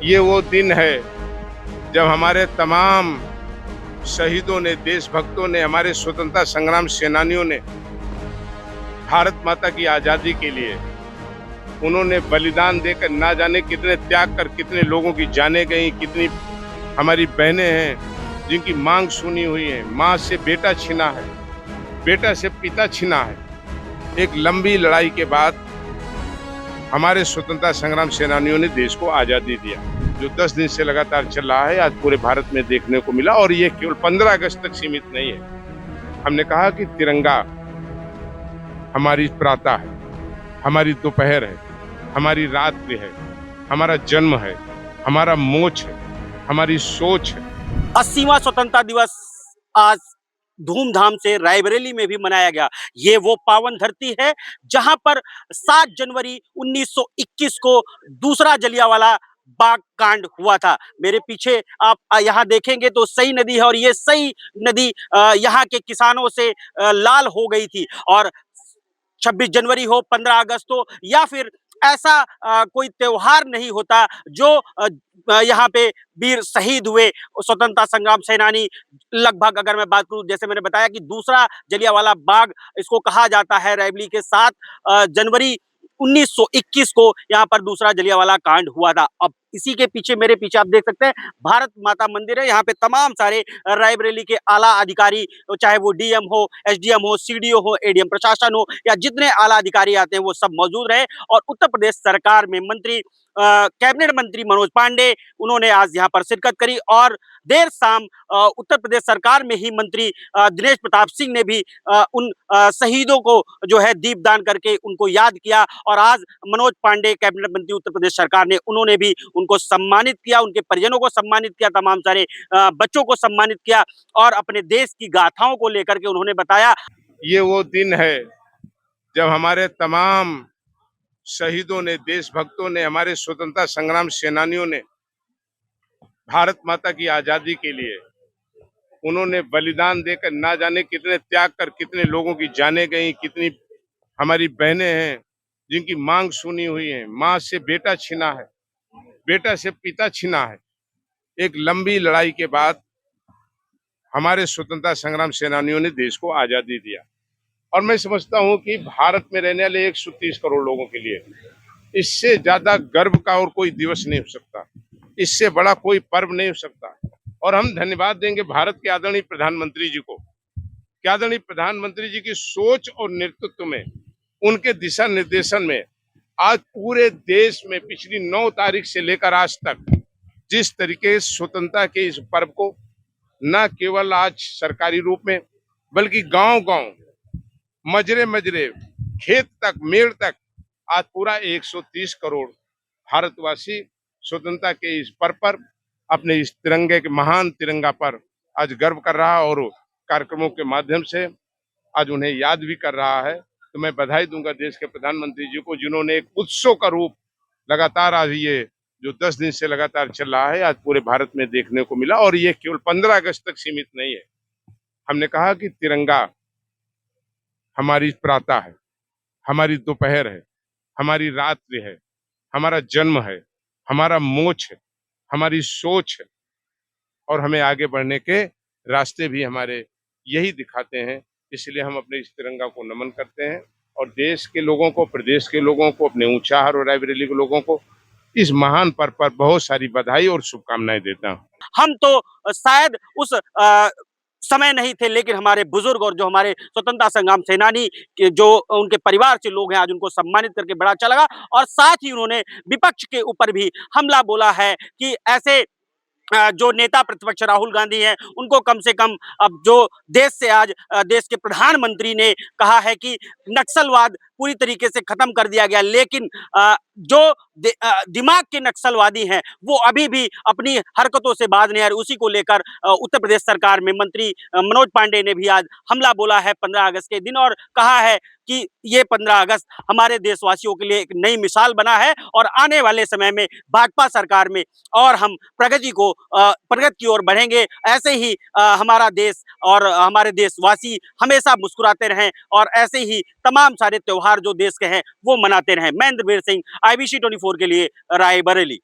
ये वो दिन है जब हमारे तमाम शहीदों ने, देशभक्तों ने, हमारे स्वतंत्रता संग्राम सेनानियों ने भारत माता की आज़ादी के लिए उन्होंने बलिदान देकर ना जाने कितने त्याग कर कितने लोगों की जानें गई, कितनी हमारी बहनें हैं जिनकी मांग सुनी हुई है। माँ से बेटा छिना है, बेटा से पिता छिना है। एक लंबी लड़ाई के बाद हमारे स्वतंत्रता संग्राम सेनानियों ने देश को आज़ादी दिया, जो 10 दिन से लगातार चल रहा है, आज पूरे भारत में देखने को मिला। और ये केवल 15 अगस्त तक सीमित नहीं है। हमने कहा कि तिरंगा हमारी प्रातः है, हमारी दोपहर है, हमारी रात्रि है, हमारा जन्म है, हमारा मोक्ष है, हमारी सोच है। 80वां स्वतंत्रता दिवस आज धूमधाम से रायबरेली में भी मनाया गया। ये वो पावन धरती है जहां पर 7 जनवरी 1921 को दूसरा जलियांवाला बाग कांड हुआ था। मेरे पीछे आप यहाँ देखेंगे तो सई नदी है और ये सई नदी यहाँ के किसानों से लाल हो गई थी। और 26 जनवरी हो, 15 अगस्त हो या फिर ऐसा कोई त्योहार नहीं होता जो यहाँ पे वीर शहीद हुए स्वतंत्रता संग्राम सेनानी। लगभग अगर मैं बात करूं, जैसे मैंने बताया कि दूसरा जलियांवाला बाग इसको कहा जाता है, रायबरेली के 7 जनवरी 1921 को यहाँ पर दूसरा जलियांवाला कांड हुआ था। अब इसी के पीछे, मेरे पीछे आप देख सकते हैं, भारत माता मंदिर है। यहाँ पे तमाम सारे रायबरेली के आला अधिकारी, चाहे वो डीएम हो, एसडीएम हो, सीडीओ हो, एडीएम प्रशासन हो या जितने आला अधिकारी आते हैं वो सब मौजूद रहे। और उत्तर प्रदेश सरकार में मंत्री, कैबिनेट मंत्री मनोज पांडे, उन्होंने आज यहाँ पर शिरकत करी। और देर शाम उत्तर प्रदेश सरकार में ही मंत्री दिनेश प्रताप सिंह ने भी उन शहीदों को जो है दीपदान करके उनको याद किया। और आज मनोज पांडे, कैबिनेट मंत्री उत्तर प्रदेश सरकार ने, उन्होंने भी उनको सम्मानित किया, उनके परिजनों को सम्मानित किया, तमाम सारे बच्चों को सम्मानित किया और अपने देश की गाथाओं को लेकर के उन्होंने बताया। ये वो दिन है जब हमारे तमाम शहीदों ने, देशभक्तों ने, हमारे स्वतंत्रता संग्राम सेनानियों ने भारत माता की आज़ादी के लिए उन्होंने बलिदान देकर ना जाने कितने त्याग कर कितने लोगों की जानें गई, कितनी हमारी बहनें हैं जिनकी मांग सुनी हुई है। माँ से बेटा छिना है, बेटा से पिता छिना है। एक लंबी लड़ाई के बाद हमारे स्वतंत्रता संग्राम सेनानियों ने देश को आज़ादी दिया। और मैं समझता हूं कि भारत में रहने वाले 130 करोड़ लोगों के लिए इससे ज्यादा गर्व का और कोई दिवस नहीं हो सकता, इससे बड़ा कोई पर्व नहीं हो सकता। और हम धन्यवाद देंगे भारत के आदरणीय प्रधानमंत्री जी को, कि आदरणीय प्रधानमंत्री जी की सोच और नेतृत्व में, उनके दिशा निर्देशन में आज पूरे देश में पिछली 9 तारीख से लेकर आज तक जिस तरीके स्वतंत्रता के इस पर्व को न केवल आज सरकारी रूप में बल्कि गांव-गांव, मजरे-मजरे, खेत तक, मेड़ तक आज पूरा 130 करोड़ भारतवासी स्वतंत्रता के इस पर्व पर, अपने इस तिरंगे के, महान तिरंगा पर आज गर्व कर रहा और कार्यक्रमों के माध्यम से आज उन्हें याद भी कर रहा है। तो मैं बधाई दूंगा देश के प्रधानमंत्री जी को, जिन्होंने एक उत्सव का रूप लगातार आज ये जो 10 दिन से लगातार चल रहा है, आज पूरे भारत में देखने को मिला। और ये केवल 15 अगस्त तक सीमित नहीं है। हमने कहा कि तिरंगा हमारी प्रातः है, हमारी दोपहर है, हमारी रात्रि है, हमारा जन्म है, हमारा मोक्ष है, हमारी सोच है। और हमें आगे बढ़ने के रास्ते भी हमारे यही दिखाते हैं। इसलिए हम अपने इस तिरंगा को नमन करते हैं और देश के लोगों को, प्रदेश के लोगों को, अपने ऊंचाहार और रायबरेली के लोगों को इस महान पर्व पर बहुत सारी बधाई और शुभकामनाएं देता हूँ। हम तो शायद उस समय नहीं थे, लेकिन हमारे बुजुर्ग और जो हमारे स्वतंत्रता संग्राम सेनानी के जो उनके परिवार से लोग हैं, आज उनको सम्मानित करके बड़ा अच्छा लगा। और साथ ही उन्होंने विपक्ष के ऊपर भी हमला बोला है कि ऐसे जो नेता प्रतिपक्ष राहुल गांधी हैं, उनको कम से कम, अब जो देश से आज देश के प्रधानमंत्री ने कहा है कि नक्सलवाद पूरी तरीके से खत्म कर दिया गया, लेकिन जो दिमाग के नक्सलवादी हैं वो अभी भी अपनी हरकतों से बाज नहीं आ रहे। उसी को लेकर उत्तर प्रदेश सरकार में मंत्री मनोज पांडे ने भी आज हमला बोला है 15 अगस्त के दिन और कहा है कि ये 15 अगस्त हमारे देशवासियों के लिए एक नई मिसाल बना है और आने वाले समय में भाजपा सरकार में और हम प्रगति की ओर बढ़ेंगे। ऐसे ही हमारा देश और हमारे देशवासी हमेशा मुस्कुराते रहें और ऐसे ही तमाम सारे त्योहार जो देश के हैं वो मनाते रहें। मैं इंद्रवीर सिंह, IBC 24 के लिए रायबरेली।